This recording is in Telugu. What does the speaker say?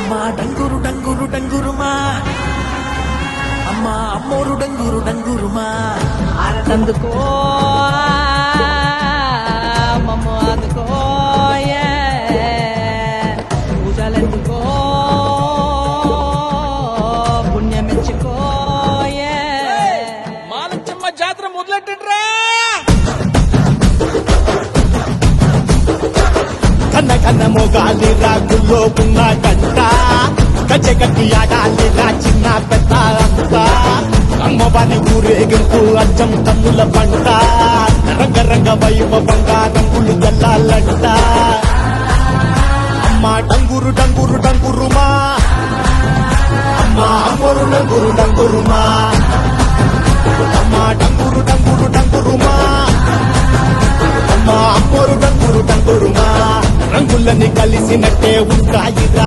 అమ్మా డంగురు డంగురు డంగురుమా అమ్మా అమ్మోరు డంగురు డంగురుమా ఆరతందుకో మమ్మ అందుకో పూజలెందుకో పుణ్యమెచ్చుకో మాలచ్చమ్మ జాతర మొదలెట్టండ్రా. కన్న కన్న మొగాలి రాగుల్లో ఉన్న గంట గజ్జగట్టి ఆడాలి రా చిన్న పెద్ద అంతా అమ్మవారి ఊరేగింపు అచ్చం తమ్ముల పంట రంగరంగ వైభవంగా రంగులు గల్లాలంట అమ్మ డంగురు డంగురు డంగురుమా అమ్మ అమ్మోరు డంగురు డంగురుమా అమ్మ డంగురు డంగురు డంగురుమా అమ్మ అమ్మోరు డంగురు డంగురుమా రంగులని కలిసినట్టే ఉంటాయి.